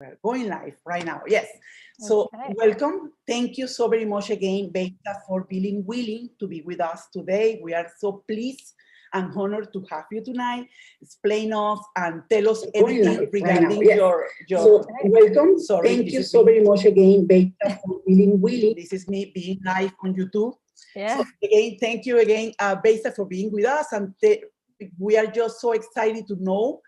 We're going live right now. Yes. So welcome. Thank you so very much again, Beyza, for being willing to be with us today. We are so pleased and honored to have you tonight. Explain us and tell us everything regarding your So welcome. Sorry, thank you so very much again, Beyza, for being willing. This is me being live on YouTube. Yeah. So again, thank you again, Beyza, for being with us. And we are just so excited to know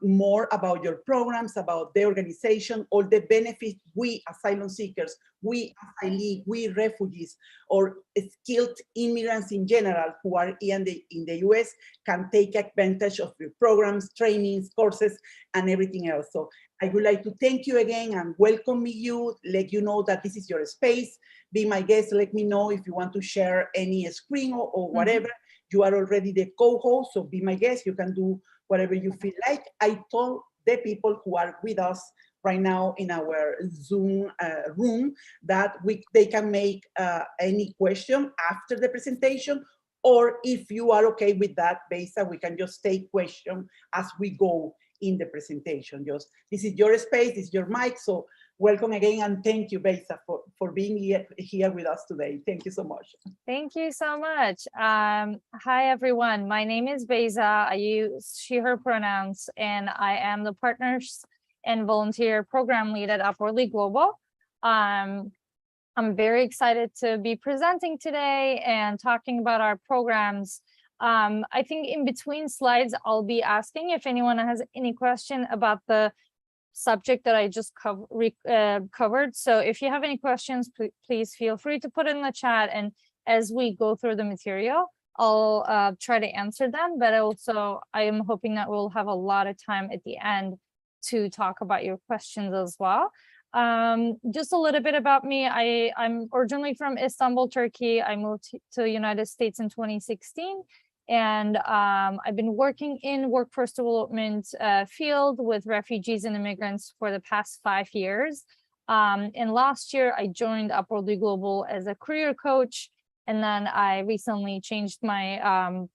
more about your programs, about the organization, all the benefits we asylum seekers, we asylees, we refugees, or skilled immigrants in general who are in the US can take advantage of your programs, trainings, courses, and everything else. So I would like to thank you again and welcome you, let you know that this is your space. Be my guest, let me know if you want to share any screen or whatever. You are already the co-host, so be my guest. You can do whatever you feel like. I told the people who are with us right now in our Zoom room that they can make any question after the presentation, or if you are okay with that, Beyza, we can just take questions as we go in the presentation. Just this is your space, this is your mic, so welcome again, and thank you, Beyza, for being here with us today. Thank you so much. Thank you so much. Hi, everyone. My name is Beyza. I use she, her pronouns, and I am the Partners and Volunteer Program Lead at UpGlo Global. I'm very excited to be presenting today and talking about our programs. I think in between slides, I'll be asking if anyone has any question about the subject that I just covered. So if you have any questions, please feel free to put it in the chat. And as we go through the material, I'll try to answer them. But also, I am hoping that we'll have a lot of time at the end to talk about your questions as well. Just a little bit about me. I'm originally from Istanbul, Turkey. I moved to the United States in 2016. And I've been working in workforce development field with refugees and immigrants for the past 5 years. And last year, I joined UpGlo Global as a career coach. And then I recently changed my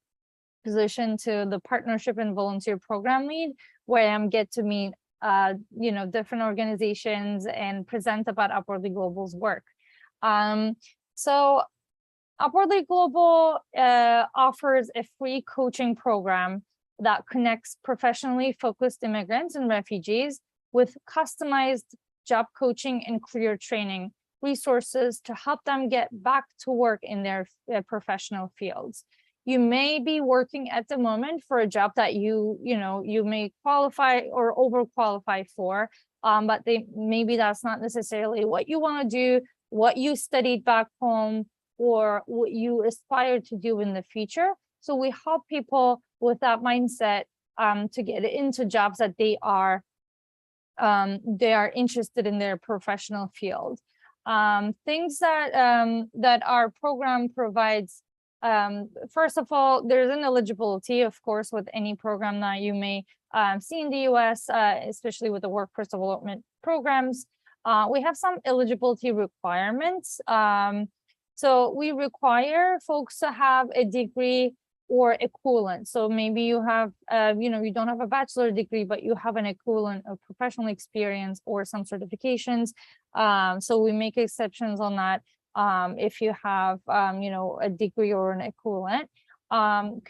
position to the Partnership and Volunteer Program Lead, where I get to meet different organizations and present about UpGlo Global's work. So UpGlo Global offers a free coaching program that connects professionally focused immigrants and refugees with customized job coaching and career training resources to help them get back to work in their professional fields. You may be working at the moment for a job that you may qualify or overqualify for, but maybe that's not necessarily what you want to do, what you studied back home, or what you aspire to do in the future. So we help people with that mindset to get into jobs that they are interested in their professional field. Things that our program provides. First of all, there's an eligibility, of course, with any program that you may see in the US, especially with the workforce development programs. We have some eligibility requirements. So we require folks to have a degree or equivalent. So maybe you have, you don't have a bachelor degree, but you have an equivalent of professional experience or some certifications. So we make exceptions on that if you have, a degree or an equivalent. Ability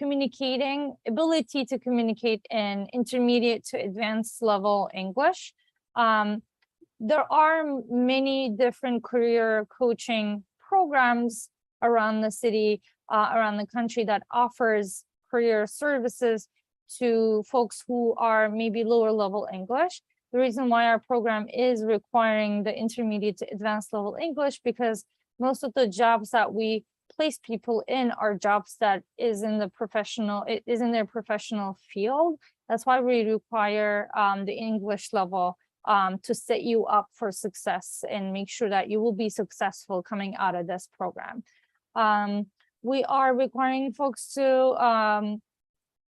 to communicate in intermediate to advanced level English. There are many different career coaching programs around the city, around the country that offers career services to folks who are maybe lower level English. The reason why our program is requiring the intermediate to advanced level English, because most of the jobs that we place people in are jobs that is in their professional field. That's why we require the English level to set you up for success and make sure that you will be successful coming out of this program. We are requiring folks to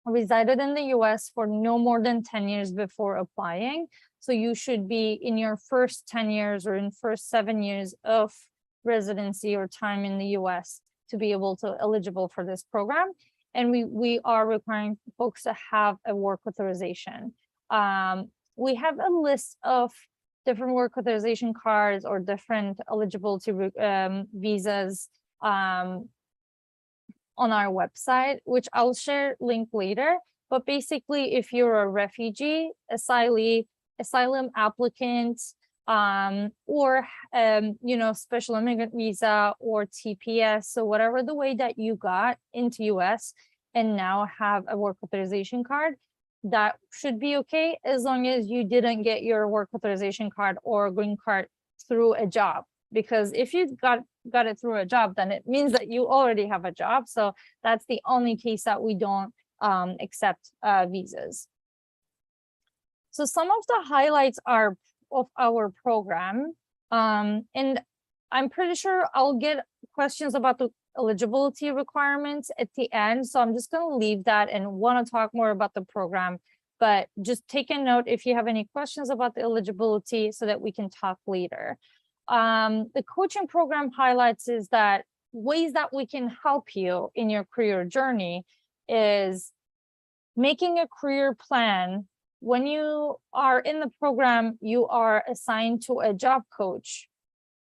resided in the US for no more than 10 years before applying. So you should be in your first 10 years or in first 7 years of residency or time in the US to be able to eligible for this program. And we are requiring folks to have a work authorization. we have a list of different work authorization cards or different eligibility visas on our website, which I'll share link later. But basically, if you're a refugee, asylum applicant, or special immigrant visa or TPS, so whatever the way that you got into US and now have a work authorization card, that should be okay, as long as you didn't get your work authorization card or green card through a job. Because if you got it through a job, then it means that you already have a job. So that's the only case that we don't accept visas. So some of the highlights are of our program, and I'm pretty sure I'll get questions about the eligibility requirements at the end, so I'm just going to leave that and want to talk more about the program. But just take a note if you have any questions about the eligibility so that we can talk later. The coaching program highlights is that ways that we can help you in your career journey is making a career plan. When you are in the program, you are assigned to a job coach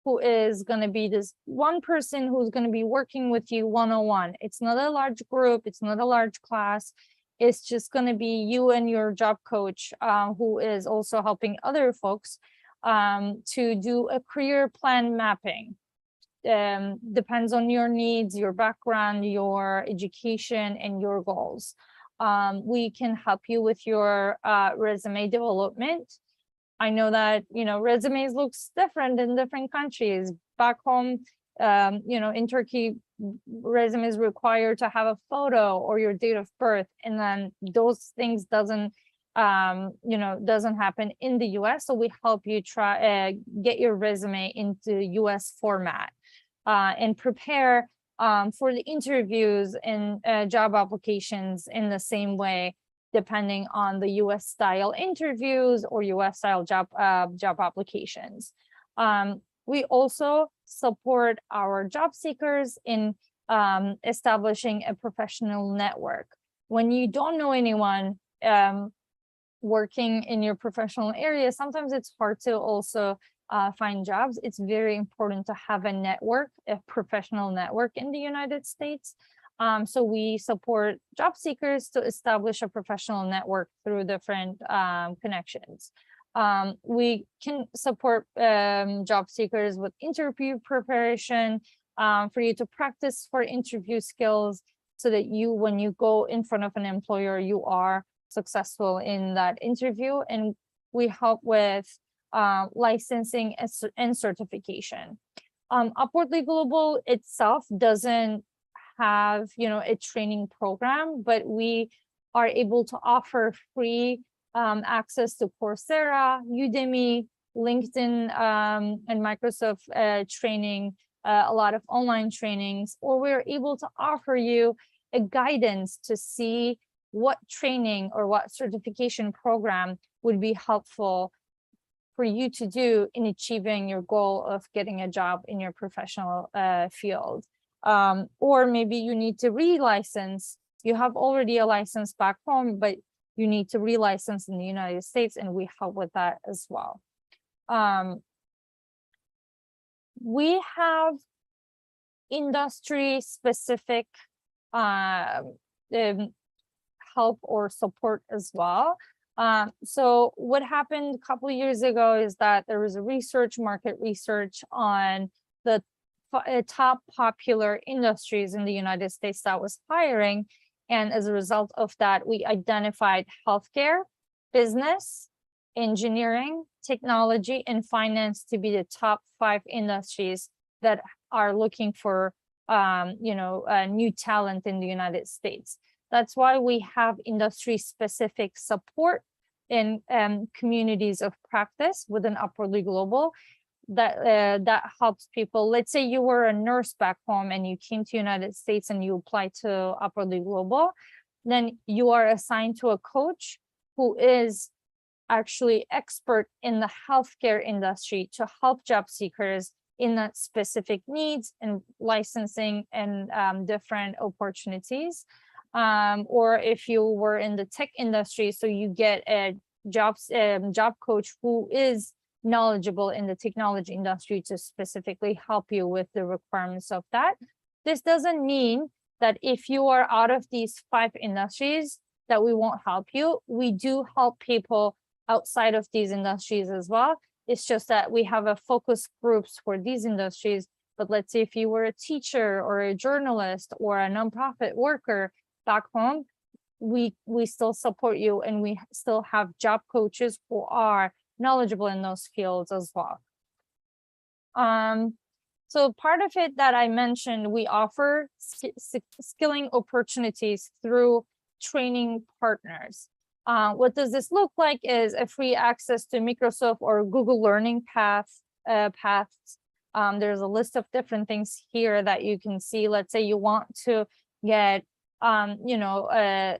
who is going to be this one person who's going to be working with you one-on-one. It's not a large group. It's not a large class. It's just going to be you and your job coach, who is also helping other folks to do a career plan mapping. Depends on your needs, your background, your education, and your goals. We can help you with your resume development. I know that, resumes looks different in different countries. Back home, in Turkey, resumes require to have a photo or your date of birth, and then those things doesn't happen in the US. So we help you try get your resume into US format and prepare for the interviews and job applications in the same way, depending on the US style interviews or US style job applications. We also support our job seekers in establishing a professional network. When you don't know anyone working in your professional area, sometimes it's hard to also find jobs. It's very important to have a network, a professional network in the United States. So we support job seekers to establish a professional network through different connections. We can support job seekers with interview preparation for you to practice for interview skills so that when you go in front of an employer, you are successful in that interview. And we help with licensing and certification. Upwardly Global itself doesn't have, a training program, but we are able to offer free access to Coursera, Udemy, LinkedIn, and Microsoft training, a lot of online trainings, or we're able to offer you a guidance to see what training or what certification program would be helpful for you to do in achieving your goal of getting a job in your professional field. Or maybe you need to relicense. You have already a license back home, but you need to relicense in the United States, and we help with that as well. We have industry-specific help or support as well. So what happened a couple of years ago is that there was a market research on the top popular industries in the United States that was hiring. And as a result of that, we identified healthcare, business, engineering, technology, and finance to be the top 5 industries that are looking for new talent in the United States. That's why we have industry-specific support in communities of practice within Upwardly Global that helps people. Let's say you were a nurse back home and you came to the United States and you applied to Upwardly Global, then you are assigned to a coach who is actually expert in the healthcare industry to help job seekers in that specific needs and licensing and different opportunities. Or if you were in the tech industry, so you get a job coach who is knowledgeable in the technology industry to specifically help you with the requirements of that. This doesn't mean that if you are out of these 5 industries that we won't help you. We do help people outside of these industries as well. It's just that we have a focus groups for these industries. But let's say if you were a teacher or a journalist or a nonprofit worker back home, we still support you, and we still have job coaches who are knowledgeable in those fields as well. So part of it that I mentioned, we offer skilling opportunities through training partners. What does this look like is a free access to Microsoft or Google Learning paths. There's a list of different things here that you can see. Let's say you want to get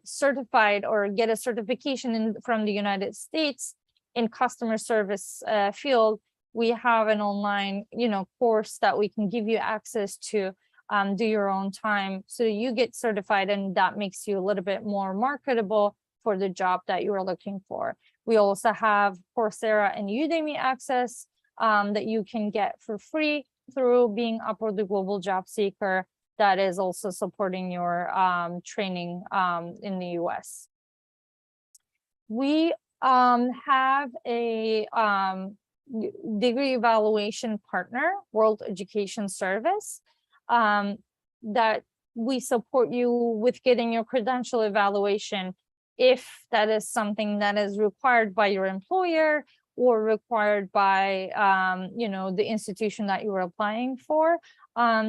certified or get a certification from the United States in customer service field. We have an online, course that we can give you access to do your own time. So you get certified, and that makes you a little bit more marketable for the job that you are looking for. We also have Coursera and Udemy access that you can get for free through being Upwardly Global Job Seeker. That is also supporting your training in the US. We have a degree evaluation partner, World Education Service, that we support you with getting your credential evaluation if that is something that is required by your employer or required by the institution that you are applying for.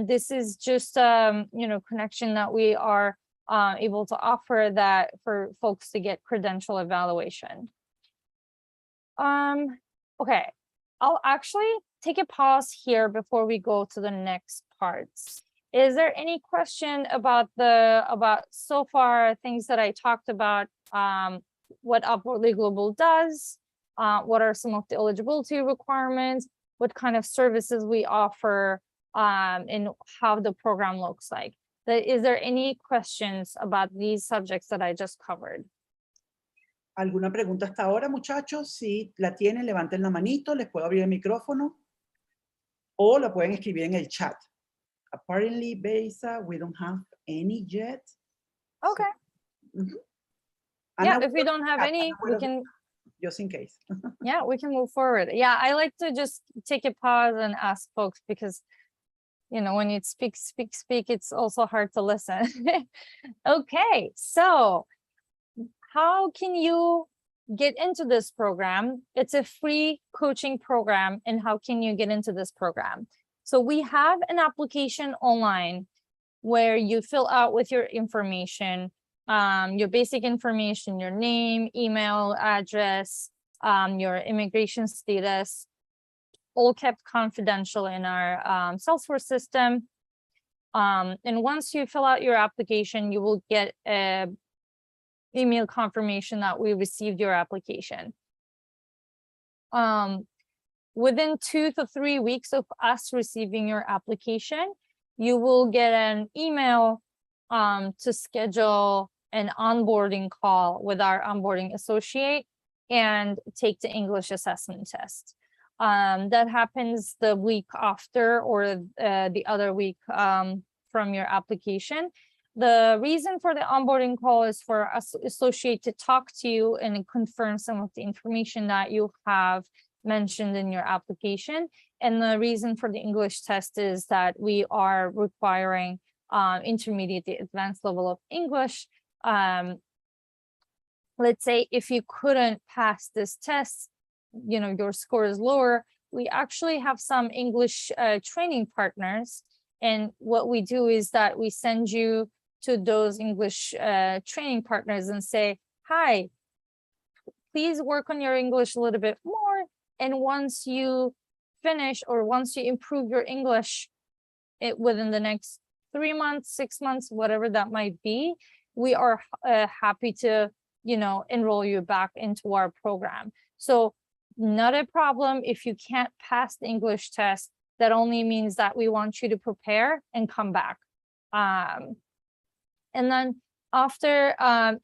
This is just connection that we are able to offer that for folks to get credential evaluation. Okay, I'll actually take a pause here before we go to the next parts. Is there any question about so far things that I talked about, what Upwardly Global does, what are some of the eligibility requirements, what kind of services we offer, and how the program looks like? Is there any questions about these subjects that I just covered? ¿Alguna pregunta hasta ahora, muchachos? Si la tienen, levanten la manito, les puedo abrir el micrófono, o la pueden escribir en el chat. Apparently, Beyza, we don't have any yet. Okay. So, yeah, if we don't have any, we can... Just in case. Yeah, we can move forward. Yeah, I like to just take a pause and ask folks because, when you speak, it's also hard to listen. Okay, so how can you get into this program? It's a free coaching program. And how can you get into this program? So we have an application online where you fill out with your information, your basic information, your name, email address, your immigration status, all kept confidential in our Salesforce system. And once you fill out your application, you will get a email confirmation that we received your application. Within 2 to 3 weeks of us receiving your application, you will get an email to schedule an onboarding call with our onboarding associate and take the English assessment test. That happens the week after or the other week from your application. The reason for the onboarding call is for us associate to talk to you and confirm some of the information that you have mentioned in your application. And the reason for the English test is that we are requiring intermediate to advanced level of English. Let's say if you couldn't pass this test, your score is lower, we actually have some English training partners. And what we do is that we send you to those English training partners and say, hi, please work on your English a little bit more. And once you finish or once you improve your English within the next 3 months, 6 months, whatever that might be, we are happy to, enroll you back into our program. So not a problem if you can't pass the English test. That only means that we want you to prepare and come back. And then After,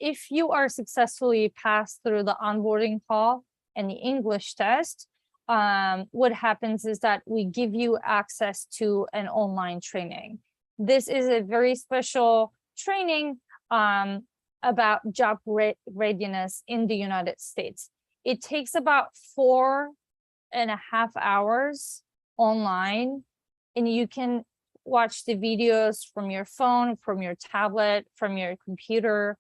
if you are successfully passed through the onboarding call and the English test, what happens is that we give you access to an online training. This is a very special training about job readiness in the United States. It takes about 4.5 hours online, and you can watch the videos from your phone, from your tablet, from your computer.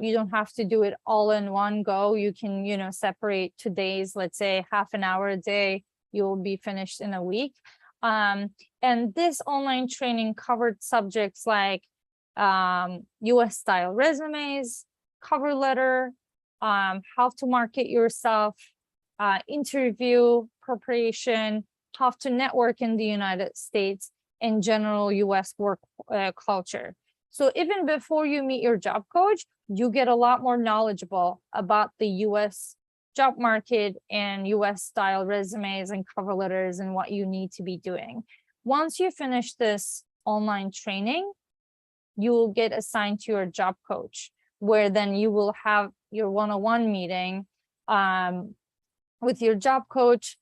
You don't have to do it all in one go. You can, separate 2 days, let's say half an hour a day, you will be finished in a week. And this online training covered subjects like US style resumes, cover letter, how to market yourself, interview preparation, how to network in the United States, and general US work culture. So even before you meet your job coach, you get a lot more knowledgeable about the US job market and US style resumes and cover letters and what you need to be doing. Once you finish this online training, you will get assigned to your job coach, where then you will have your one-on-one meeting with your job coach,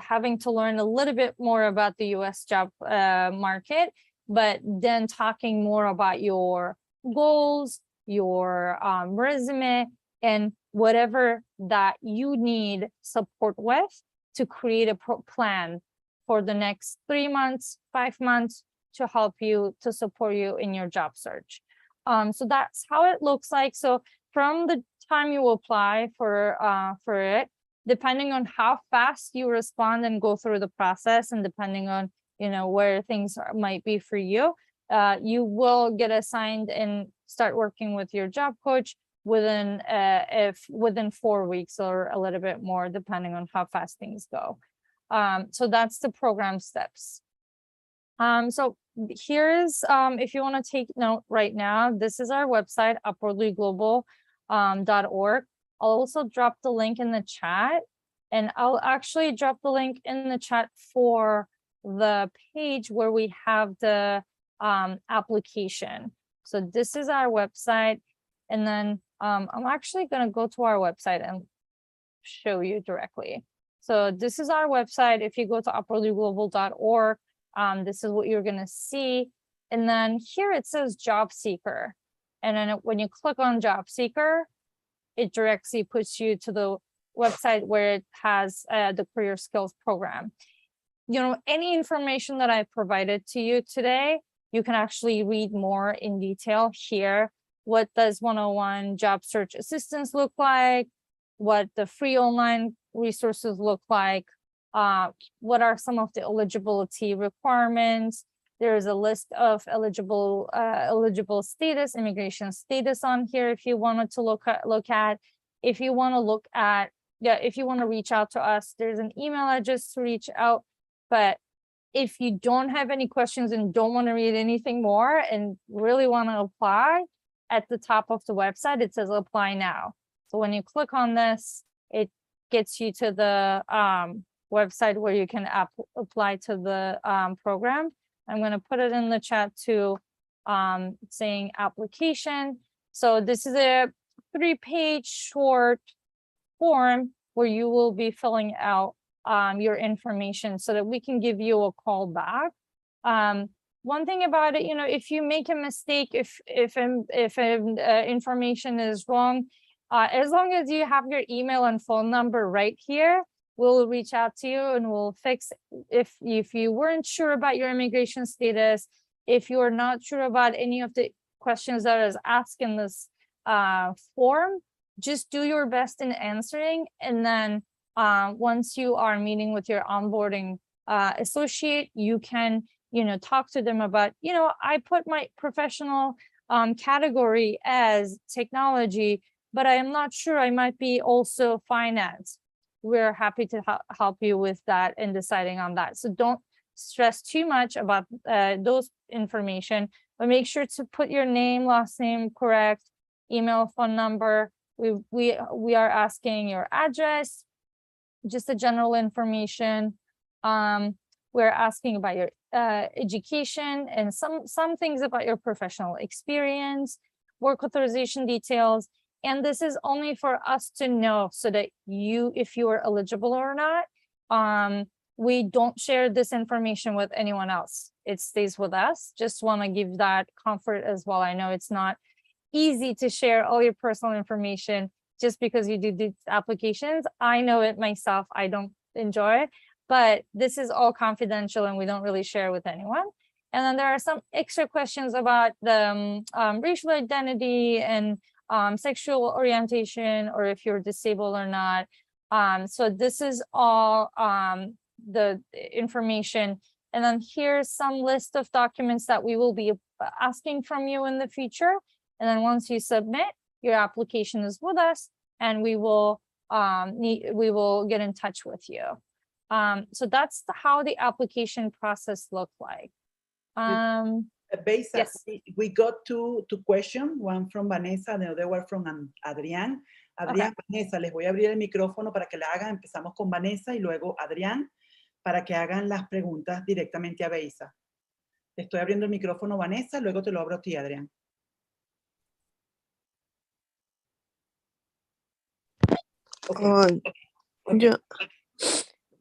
having to learn a little bit more about the US job market, but then talking more about your goals, your resume, and whatever that you need support with to create a plan for the next 3 months, 5 months to help you, to support you in your job search. So that's how it looks like. So from the time you apply for it, depending on how fast you respond and go through the process, and depending on where things might be for you, you will get assigned and start working with your job coach within 4 weeks or a little bit more, depending on how fast things go. So that's the program steps. So here's, if you want to take note right now, this is our website, upwardlyglobal.org. I'll also drop the link in the chat, and I'll actually drop the link in the chat for the page where we have the application. So this is our website, and then I'm actually going to go to our website and show you directly. So this is our website. If you go to upwardlyglobal.org, this is what you're going to see. And then here it says job seeker. And then when you click on job seeker, it directly puts you to the website where it has the career skills program. Any information that I provided to you today, you can actually read more in detail here. What does 101 job search assistance look like? What the free online resources look like? What are some of the eligibility requirements? There's a list of eligible status, immigration status on here if you wanted to look at. If you want to if you want to reach out to us, there's an email address to reach out. But if you don't have any questions and don't want to read anything more and really want to apply, at the top of the website, it says apply now. So when you click on this, it gets you to the website where you can apply to the program. I'm going to put it in the chat too, saying application. So this is a 3-page short form where you will be filling out your information so that we can give you a call back. One thing about it, if you make a mistake, if information is wrong, as long as you have your email and phone number right here, we'll reach out to you and we'll fix if you weren't sure about your immigration status, if you're not sure about any of the questions that is asked in this form, just do your best in answering. And then once you are meeting with your onboarding associate, you can talk to them about, I put my professional category as technology, but I am not sure, I might be also finance. We're happy to help you with that and deciding on that. So don't stress too much about those information, but make sure to put your name, last name correct, email, phone number. We are asking your address, just the general information. We're asking about your education and some things about your professional experience. work authorization details. And this is only for us to know so that if you are eligible or not. We don't share this information with anyone else. It stays with us. Just want to give that comfort as well. I know it's not easy to share all your personal information just because you do these applications. I know it myself. I don't enjoy it, but this is all confidential and we don't really share with anyone. And then there are some extra questions about the racial identity and sexual orientation, or if you're disabled or not. So this is all the information. And then here's some list of documents that we will be asking from you in the future. And then once you submit, your application is with us, and we will get in touch with you. So that's how the application process looked like. Beyza, Yes. we got two questions, one from Vanessa and the other one from Adrián. Adrián, Okay. Vanessa, les voy a abrir el micrófono para que le hagan. Empezamos con Vanessa y luego Adrián, para que hagan las preguntas directamente a Beyza. Te estoy abriendo el micrófono, Vanessa, luego te lo abro a ti, Adrián. Okay. Yo,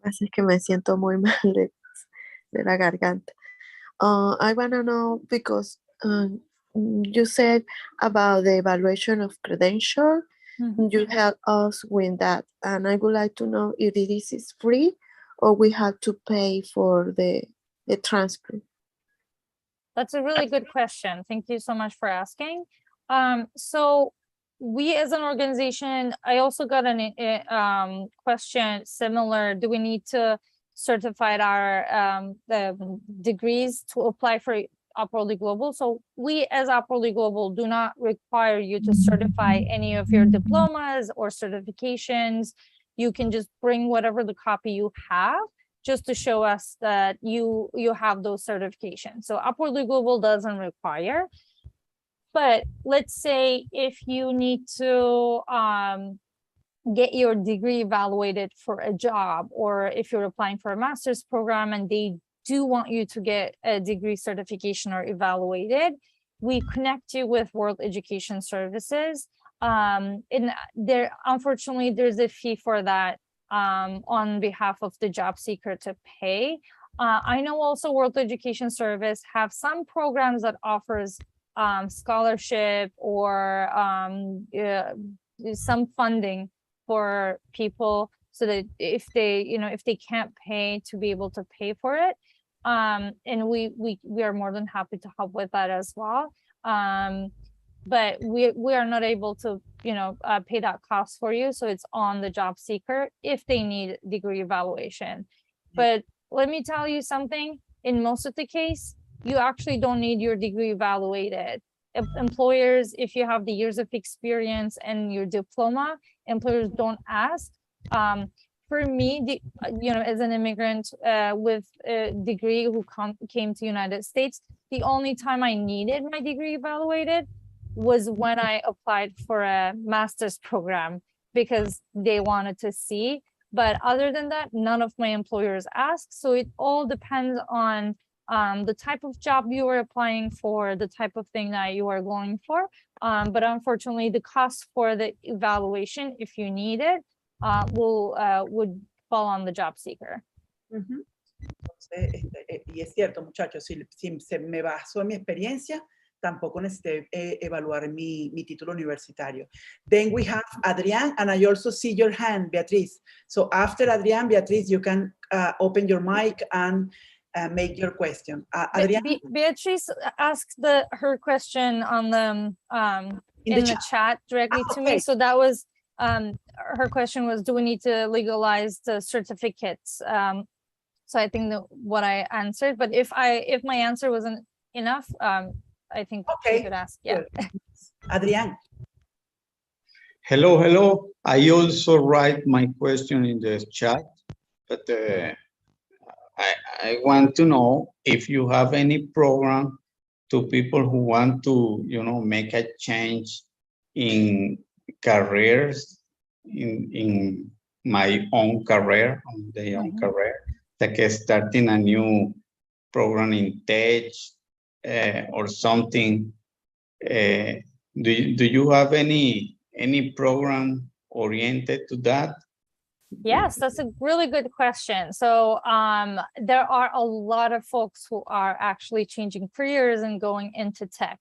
así es que me siento muy mal de la garganta. I want to know because you said about the evaluation of credential. Mhm. You help us with that, and I would like to know if this is free or we have to pay for the transcript. That's a really good question. Thank you so much for asking. So we as an organization, I also got a question similar. Do we need to certify our the degrees to apply for UpGlo Global? So we as UpGlo Global do not require you to certify any of your diplomas or certifications. You can just bring whatever the copy you have, just to show us that you have those certifications. So UpGlo Global doesn't require. But let's say if you need to get your degree evaluated for a job, or if you're applying for a master's program and they do want you to get a degree certification or evaluated, we connect you with World Education Services. And there, unfortunately, there's a fee for that on behalf of the job seeker to pay. I know also World Education Service have some programs that offers scholarship or some funding for people, so that if they can't pay, to be able to pay for it. And we are more than happy to help with that as well. But we are not able to pay that cost for you, so it's on the job seeker if they need degree evaluation. But let me tell you something, in most of the case, you actually don't need your degree evaluated. Employers, if you have the years of experience and your diploma, employers don't ask. For me, as an immigrant with a degree who came to United States, the only time I needed my degree evaluated was when I applied for a master's program, because they wanted to see. But other than that, none of my employers ask. So it all depends on the type of job you are applying for, the type of thing that you are going for. But unfortunately, the cost for the evaluation, if you need it, would fall on the job seeker. Uh-huh. Entonces, y es cierto, muchachos, si se me basó en mi experiencia, tampoco necesité evaluar mi título universitario. Then we have Adrián, and I also see your hand, Beatriz. So after Adrián, Beatriz, you can open your mic and make your question. Adrián? Beatriz asked her question on the in the chat directly to me. So that was her question was, do we need to legalize the certificates? So I think what I answered, but if my answer wasn't enough, I think you could ask. Yeah. Adrián. Hello. I also write my question in the chat, but I want to know if you have any program to people who want to, make a change in careers, in my own career, on their own career, like starting a new program in tech or something Do you have any program oriented to that? Yes, that's a really good question. So there are a lot of folks who are actually changing careers and going into tech.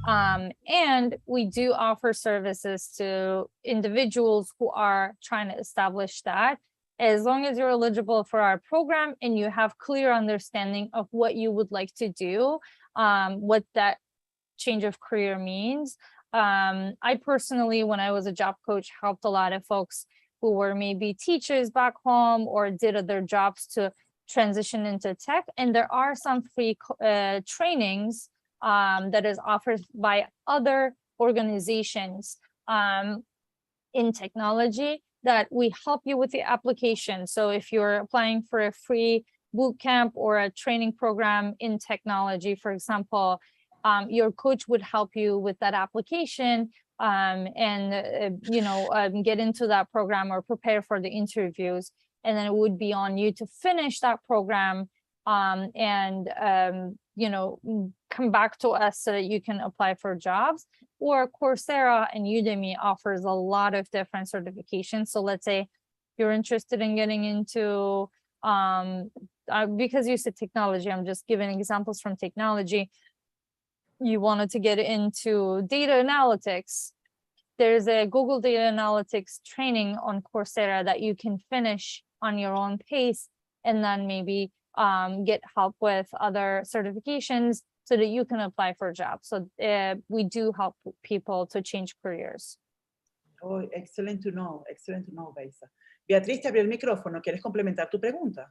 And we do offer services to individuals who are trying to establish that. As long as you're eligible for our program and you have clear understanding of what you would like to do, what that change of career means. I personally, when I was a job coach, helped a lot of folks who were maybe teachers back home or did other jobs to transition into tech. And there are some free trainings that is offered by other organizations in technology that we help you with the application. So if you're applying for a free boot camp or a training program in technology, for example, your coach would help you with that application and get into that program or prepare for the interviews. And then it would be on you to finish that program and come back to us so that you can apply for jobs. Or Coursera and Udemy offers a lot of different certifications. So let's say you're interested in getting into, because you said technology, I'm just giving examples from technology. You wanted to get into data analytics. There's a Google Data Analytics training on Coursera that you can finish on your own pace and then maybe get help with other certifications so that you can apply for jobs. So we do help people to change careers. Oh, excellent to know, Beyza. Beatriz, te abrió el micrófono. ¿Quieres complementar tu pregunta?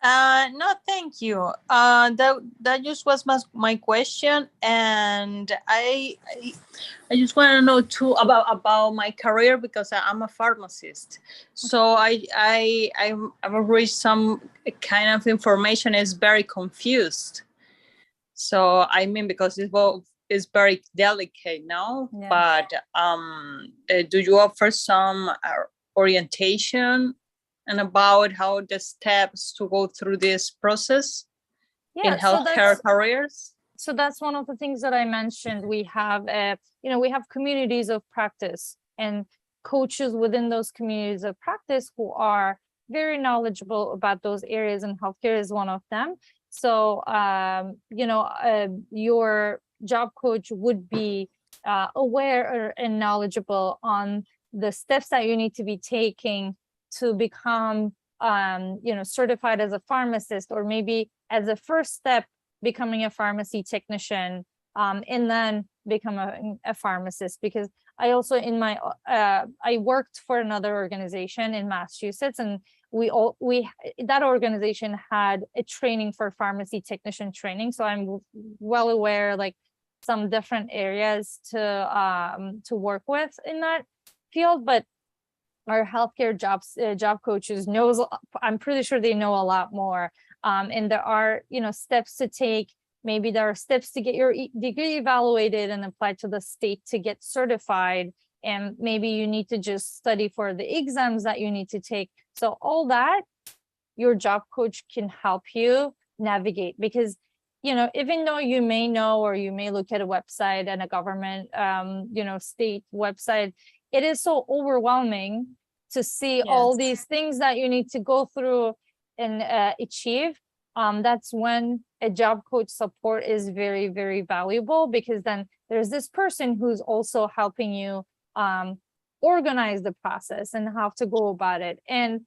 No, thank you. That just was my question, and I just want to know too about my career because I'm a pharmacist. So I've reached some kind of information is very confused. So I mean, because it's very delicate now. Yeah. But do you offer some orientation and about how the steps to go through this process in healthcare careers? So that's one of the things that I mentioned. We have, we have communities of practice and coaches within those communities of practice who are very knowledgeable about those areas, and healthcare is one of them. So, your job coach would be aware and knowledgeable on the steps that you need to be taking to become, certified as a pharmacist, or maybe as a first step, becoming a pharmacy technician, and then become a pharmacist. Because I also I worked for another organization in Massachusetts, and that organization had a training for pharmacy technician training. So I'm well aware, like some different areas to work with in that field, but our healthcare job coaches I'm pretty sure they know a lot more. And there are, steps to take. Maybe there are steps to get your degree evaluated and apply to the state to get certified. And maybe you need to just study for the exams that you need to take. So all that, your job coach can help you navigate, because, even though you may know, or you may look at a website and a government, state website, it is so overwhelming to see all these things that you need to go through and achieve. That's when a job coach support is very, very valuable, because then there's this person who's also helping you organize the process and how to go about it. And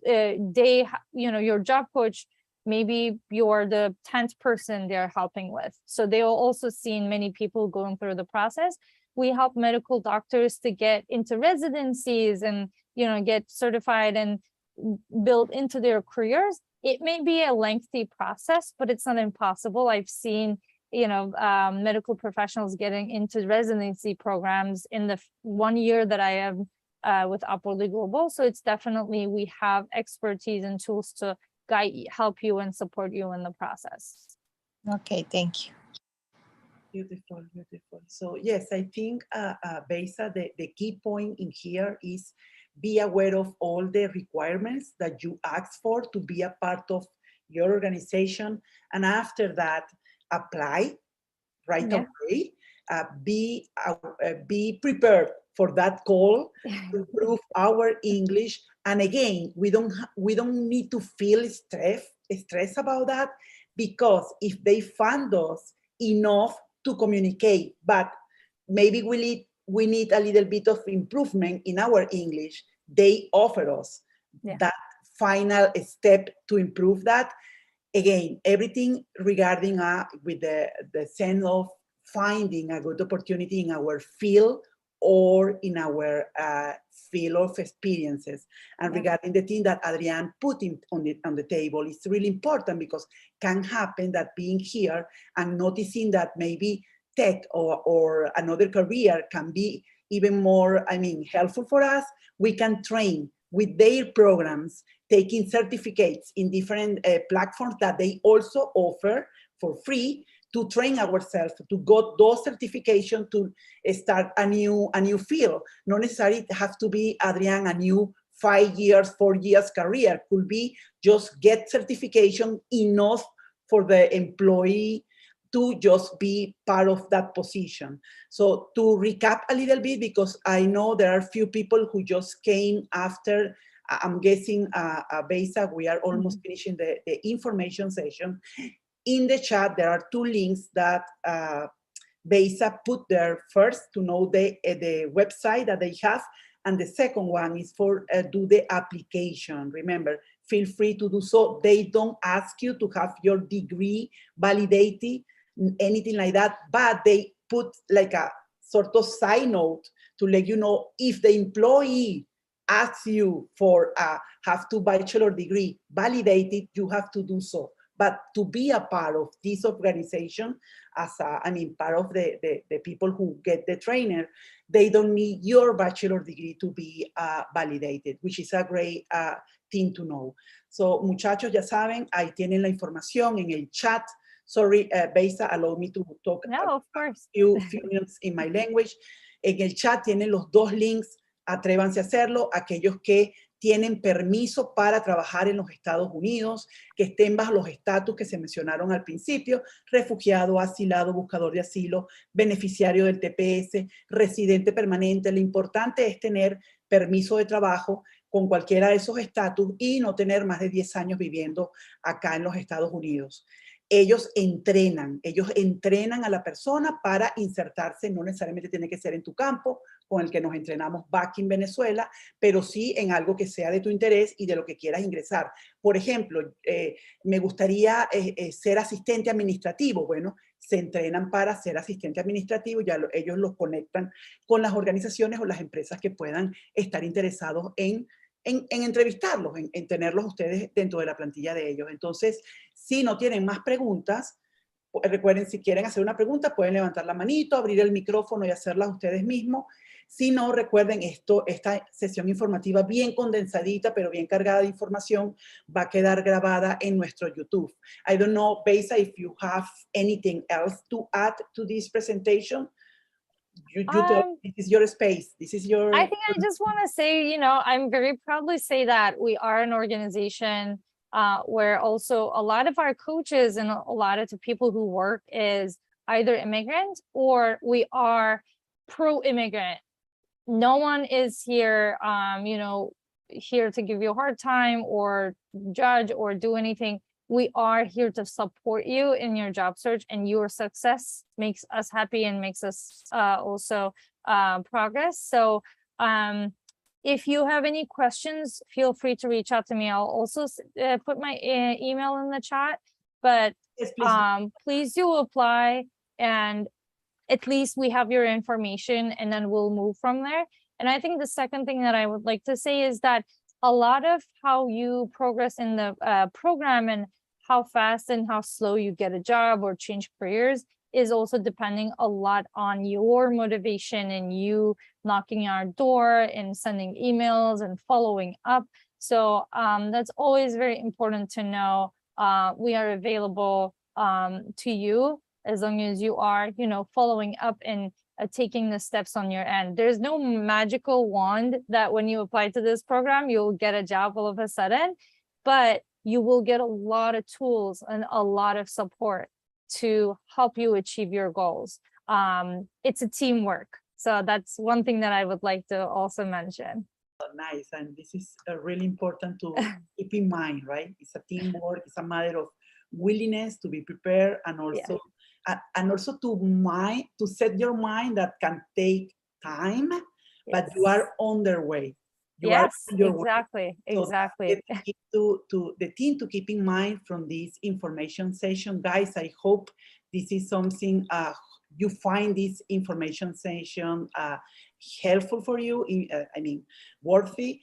your job coach, maybe you're the 10th person they're helping with. So they will also see many people going through the process. We help medical doctors to get into residencies and, get certified and build into their careers. It may be a lengthy process, but it's not impossible. I've seen, medical professionals getting into residency programs in the 1 year that I am with UpGlo Global. So it's definitely, we have expertise and tools to help you and support you in the process. Okay, thank you. Beautiful. So yes, I think, Beyza, the key point in here is be aware of all the requirements that you ask for to be a part of your organization. And after that, apply right away. be prepared for that call to improve our English. And again, we don't need to feel stress about that, because if they fund us enough to communicate, but maybe we need a little bit of improvement in our English, they offer us that final step to improve that. Again, everything regarding with the sense of finding a good opportunity in our field or in our field of experiences. And regarding the thing that Adrian put on the table, it's really important, because can happen that being here and noticing that maybe tech or another career can be even more, helpful for us. We can train with their programs, taking certificates in different platforms that they also offer for free, to train ourselves, to get those certifications to start a new field. Not necessarily have to be, Adrian, a new 5 years, 4 years career. Could be just get certification enough for the employee to just be part of that position. So to recap a little bit, because I know there are a few people who just came after, I'm guessing, Beyza, we are almost finishing the information session. In the chat, there are 2 links that Beyza put there. First, to know the website that they have, and the second one is for do the application. Remember, feel free to do so. They don't ask you to have your degree validated, anything like that, but they put like a sort of side note to let you know, if the employee asks you for have to bachelor degree validated, you have to do so. But to be a part of this organization, as part of the people who get the trainer, they don't need your bachelor degree to be validated, which is a great thing to know. So, muchachos, ya saben, ahí tienen la información en el chat. Sorry, Beyza, allow me to talk of course. few minutes in my language. En el chat tienen los 2 links, atrévanse a hacerlo. Aquellos que tienen permiso para trabajar en los Estados Unidos, que estén bajo los estatus que se mencionaron al principio: refugiado, asilado, buscador de asilo, beneficiario del TPS, residente permanente. Lo importante es tener permiso de trabajo con cualquiera de esos estatus y no tener más de 10 años viviendo acá en los Estados Unidos. Ellos entrenan a la persona para insertarse. No necesariamente tiene que ser en tu campo, con el que nos entrenamos back in Venezuela, pero sí en algo que sea de tu interés y de lo que quieras ingresar. Por ejemplo, me gustaría ser asistente administrativo. Bueno, se entrenan para ser asistente administrativo, ya ellos los conectan con las organizaciones o las empresas que puedan estar interesados en entrevistarlos, en tenerlos ustedes dentro de la plantilla de ellos. Entonces, si no tienen más preguntas, recuerden, si quieren hacer una pregunta, pueden levantar la manito, abrir el micrófono y hacerla ustedes mismos. Si no, recuerden, esta sesión informativa bien condensadita, pero bien cargada de información, va a quedar grabada en nuestro YouTube. I don't know, Beyza, if you have anything else to add to this presentation. You tell, this is your space. This is your... I think I just want to say, I'm very proudly say that we are an organization where also a lot of our coaches and a lot of the people who work is either immigrant or we are pro-immigrant. No one is here, here to give you a hard time or judge or do anything. We are here to support you in your job search, and your success makes us happy and makes us also progress. So if you have any questions, feel free to reach out to me. I'll also put my email in the chat, but yes, please. Please do apply, and at least we have your information, and then we'll move from there. And I think the second thing that I would like to say is that a lot of how you progress in the program and how fast and how slow you get a job or change careers is also depending a lot on your motivation and you knocking our door and sending emails and following up. So that's always very important to know. We are available to you as long as you are, following up and taking the steps on your end. There's no magical wand that when you apply to this program, you'll get a job all of a sudden, but you will get a lot of tools and a lot of support to help you achieve your goals. it's a teamwork. So that's one thing that I would like to also mention. Nice, and this is really important to keep in mind, right? It's a teamwork. It's a matter of willingness to be prepared, and also to set your mind that can take time, but you are on their way. You Yes, are on your exactly, way. So exactly. to the team to keep in mind from this information session, guys. I hope this is something you find this information session helpful for you. I mean, worthy.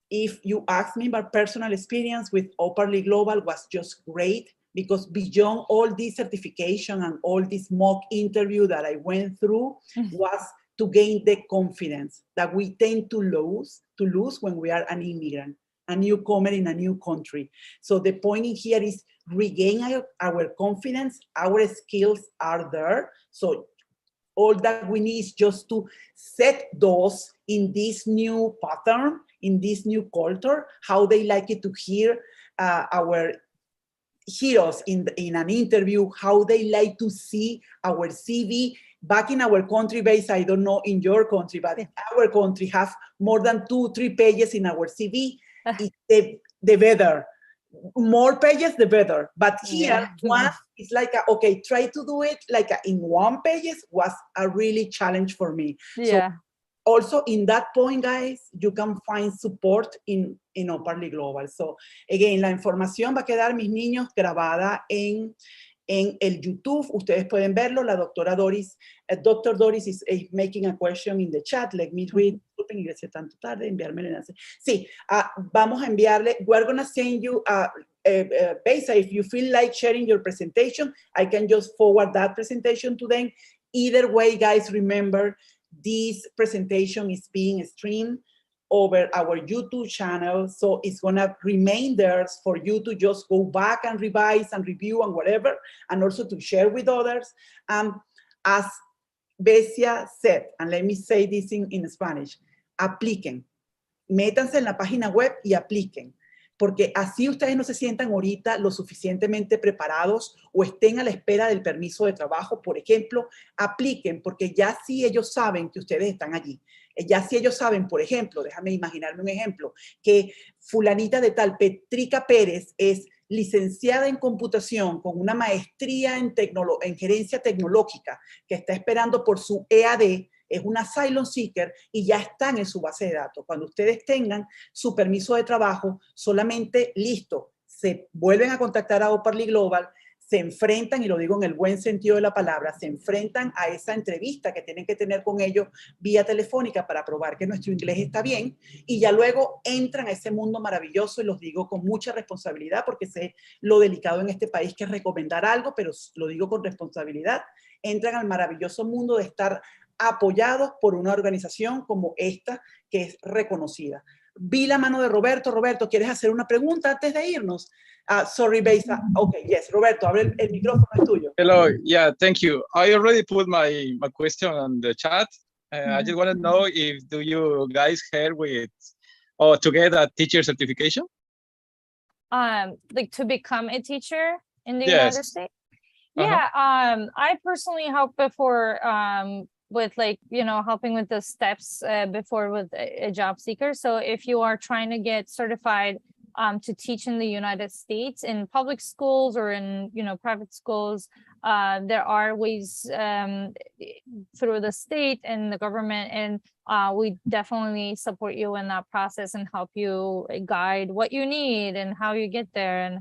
If you ask me, my personal experience with UpGlo Global was just great, because beyond all this certification and all this mock interview that I went through was to gain the confidence that we tend to lose when we are an immigrant, a newcomer in a new country. So the point in here is regain our confidence. Our skills are there. So all that we need is just to set those in this new pattern, in this new culture, how they like it to hear our heroes in an interview, how they like to see our CV. Back in our country base, I don't know in your country, but in our country have more than 2-3 pages in our CV. The better. More pages, the better. But here, one is like, okay, try to do it like in 1 page was a really challenge for me. Yeah. So also in that point, guys, you can find support in UpGlo Global. So again, la información va a quedar, mis niños, grabada en el YouTube. Ustedes pueden verlo. La doctora Doris, Dr. Doris is making a question in the chat. Let me read. Disculpen, ingresé tanto tarde, enviarme el enlace. Sí, vamos a enviarle. We're going to send you, Beyza, if you feel like sharing your presentation, I can just forward that presentation to them. Either way, guys, remember, this presentation is being streamed over our YouTube channel, so it's gonna remain there for you to just go back and revise and review and whatever, and also to share with others. As Beyza said, and let me say this in Spanish, apliquen. Métanse en la página web y apliquen, porque así ustedes no se sientan ahorita lo suficientemente preparados o estén a la espera del permiso de trabajo, por ejemplo, apliquen, porque ya sí ellos saben que ustedes están allí. Ya si ellos saben, por ejemplo, déjame imaginarme un ejemplo, que fulanita de tal, Petrica Pérez, es licenciada en computación con una maestría en gerencia tecnológica, que está esperando por su EAD, es una asylum seeker y ya están en su base de datos. Cuando ustedes tengan su permiso de trabajo, solamente listo, se vuelven a contactar a UpGlo Global, se enfrentan, y lo digo en el buen sentido de la palabra, se enfrentan a esa entrevista que tienen que tener con ellos vía telefónica para probar que nuestro inglés está bien, y ya luego entran a ese mundo maravilloso, y los digo con mucha responsabilidad porque sé lo delicado en este país que es recomendar algo, pero lo digo con responsabilidad, entran al maravilloso mundo de estar apoyados por una organización como esta, que es reconocida. Vi la mano de Roberto. Roberto, ¿quieres hacer una pregunta antes de irnos? Sorry, Beyza. Okay, yes, Roberto, abre el micrófono, es tuyo. Hello, yeah, thank you. I already put my question on the chat. I just want to know if do you guys help with or to get a teacher certification? Like to become a teacher in the United States? Yeah, I personally helped before with like, you know, helping with the steps before with a job seeker. So if you are trying to get certified to teach in the United States in public schools or in, you know, private schools, there are ways through the state and the government, and we definitely support you in that process and help you guide what you need and how you get there and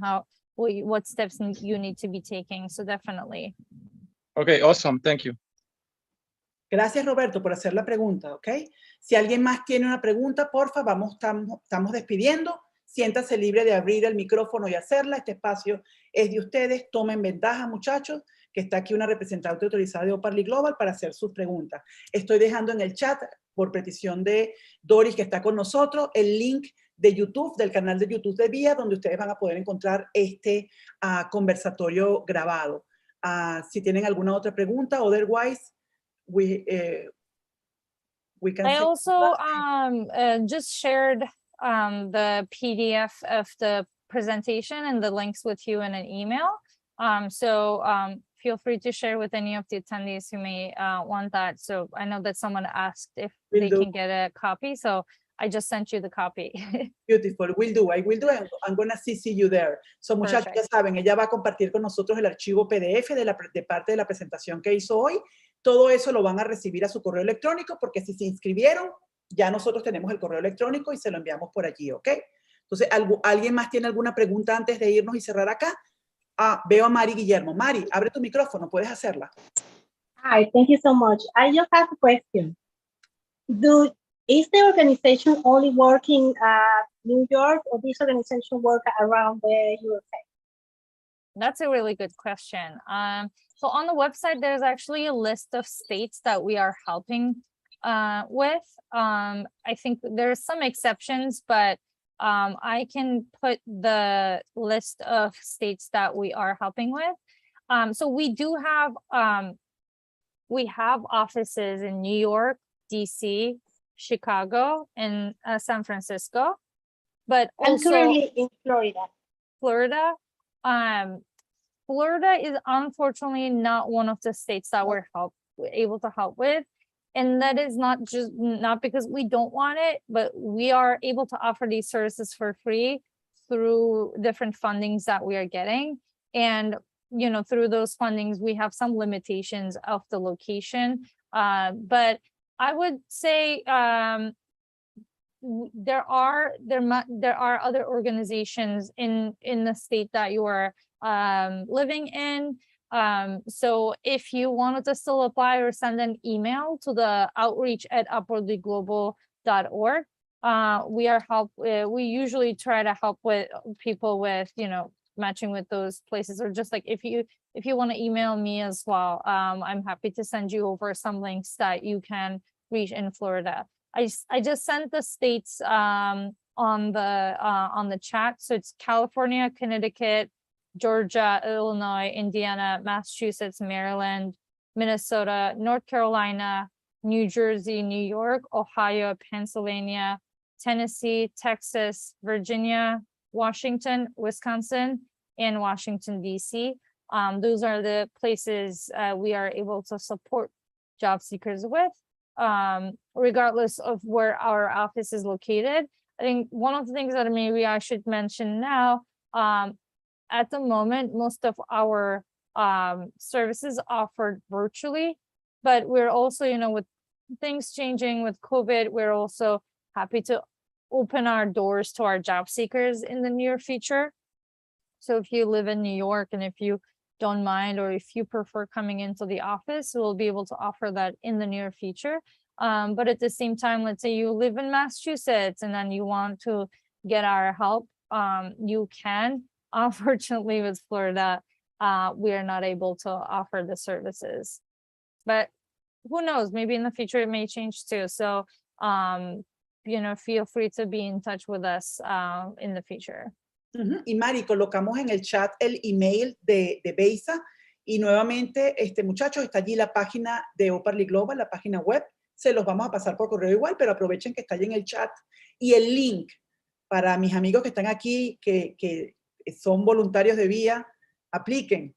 what steps you need to be taking. So definitely. Okay, awesome. Thank you. Gracias, Roberto, por hacer la pregunta, ¿ok? Si alguien más tiene una pregunta, porfa, estamos despidiendo. Siéntanse libre de abrir el micrófono y hacerla. Este espacio es de ustedes. Tomen ventaja, muchachos, que está aquí una representante autorizada de UpGlo Global para hacer sus preguntas. Estoy dejando en el chat, por petición de Doris, que está con nosotros, el link de YouTube, del canal de YouTube de Vía, donde ustedes van a poder encontrar este conversatorio grabado. Si tienen alguna otra pregunta, otherwise, we can I also just shared the PDF of the presentation and the links with you in an email. So feel free to share with any of the attendees who may want that. So I know that someone asked if Will they do. can get a copy. So I just sent you the copy. Beautiful, will do, I will do, and I'm gonna CC you there. So muchachos, ya Perfect. saben, ella va a compartir con nosotros el archivo PDF de parte de la presentación que hizo hoy. Todo eso lo van a recibir a su correo electrónico, porque si se inscribieron, ya nosotros tenemos el correo electrónico y se lo enviamos por allí, ¿ok? Entonces, ¿alguien más tiene alguna pregunta antes de irnos y cerrar acá? Ah, veo a Mari Guillermo. Mari, abre tu micrófono, puedes hacerla. Hi, thank you so much. I just have a question. Is the organization only working at New York, or this organization work around the USA? That's a really good question. So on the website, there's actually a list of states that we are helping with. I think there's some exceptions, but I can put the list of states that we are helping with. So we do have offices in New York, DC, Chicago, and San Francisco, but I'm also currently in Florida. Florida. Florida is unfortunately not one of the states that we're able to help with. And that is not because we don't want it, but we are able to offer these services for free through different fundings that we are getting. And, you know, through those fundings, we have some limitations of the location. But I would say there are other organizations in the state that you are living in. So if you wanted to still apply or send an email to the outreach@upwardlyglobal.org, we usually try to help with people with, you know, matching with those places, or just like if you want to email me as well, I'm happy to send you over some links that you can reach in Florida. I just sent the states on the chat. So it's California, Connecticut, Georgia, Illinois, Indiana, Massachusetts, Maryland, Minnesota, North Carolina, New Jersey, New York, Ohio, Pennsylvania, Tennessee, Texas, Virginia, Washington, Wisconsin, and Washington, D.C. Those are the places we are able to support job seekers with, regardless of where our office is located. I think one of the things that maybe I should mention now, at the moment, most of our services offered virtually, but we're also, you know, with things changing with COVID, we're also happy to open our doors to our job seekers in the near future. So if you live in New York and if you don't mind, or if you prefer coming into the office, we'll be able to offer that in the near future. But at the same time, let's say you live in Massachusetts and then you want to get our help, you can. Unfortunately, with Florida, we are not able to offer the services. But who knows, maybe in the future it may change too. So, you know, feel free to be in touch with us in the future. Y Mari, colocamos en el chat el email de Beyza, y nuevamente, muchachos, está allí la página de UpGlo Global, la página web. Se los vamos a pasar por correo igual, pero aprovechen que está allí en el chat. Y el link para mis amigos que están aquí, que son voluntarios de vía, apliquen.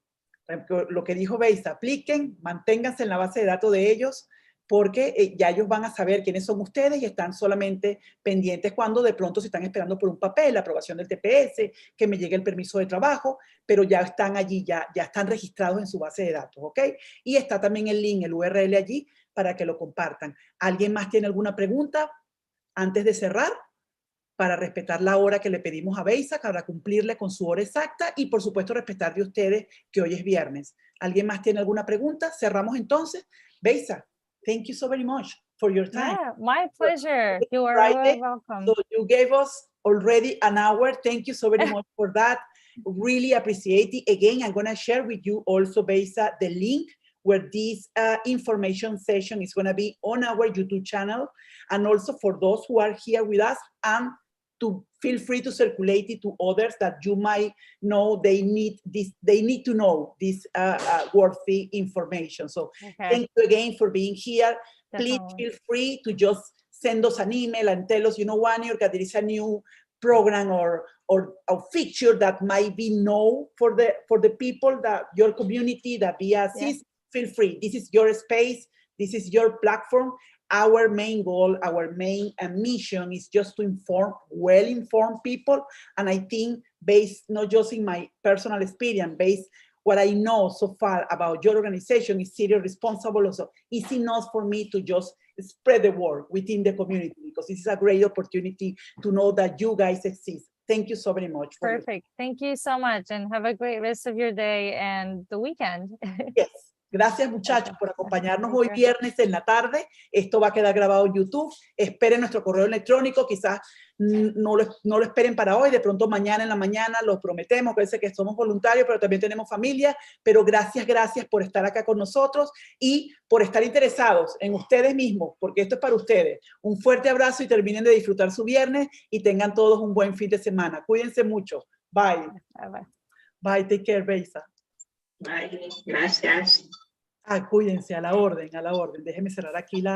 Lo que dijo Beyza, apliquen, manténganse en la base de datos de ellos, porque ya ellos van a saber quiénes son ustedes y están solamente pendientes cuando de pronto se están esperando por un papel, la aprobación del TPS, que me llegue el permiso de trabajo, pero ya están allí, ya están registrados en su base de datos, ¿ok? Y está también el link, el URL allí, para que lo compartan. ¿Alguien más tiene alguna pregunta antes de cerrar? Para respetar la hora que le pedimos a Beyza, para cumplirle con su hora exacta y, por supuesto, respetar de ustedes que hoy es viernes. ¿Alguien más tiene alguna pregunta? Cerramos entonces. Beyza, thank you so very much for your time. Yeah, my pleasure. You are Friday, welcome. So you gave us already an hour. Thank you so very much for that. Really appreciate it. Again, I'm going to share with you also, Beyza, the link where this information session is going to be on our YouTube channel, and also for those who are here with us, and to feel free to circulate it to others that you might know they need to know this worthy information. So thank you again for being here. Definitely. Please feel free to just send us an email and tell us, you know, Juan, there is a new program or or a feature that might be new for the people, that your community, that be assist, feel free. This is your space. This is your platform. Our main goal, our main mission is just to inform, well-informed people. And I think based not just in my personal experience, based what I know so far about your organization is serious responsible. Also, it's enough for me to just spread the word within the community, because this is a great opportunity to know that you guys exist. Thank you so very much. Perfect. Thank you so much, and have a great rest of your day and the weekend. Yes. Gracias, muchachos, por acompañarnos hoy viernes en la tarde. Esto va a quedar grabado en YouTube. Esperen nuestro correo electrónico. Quizás no lo esperen para hoy. De pronto mañana en la mañana, lo prometemos. Parece que somos voluntarios, pero también tenemos familia. Pero gracias por estar acá con nosotros y por estar interesados en ustedes mismos, porque esto es para ustedes. Un fuerte abrazo y terminen de disfrutar su viernes y tengan todos un buen fin de semana. Cuídense mucho. Bye. Bye. Bye. Take care, Beyza. Bye. Gracias. Cuídense, a la orden. Déjenme cerrar aquí la...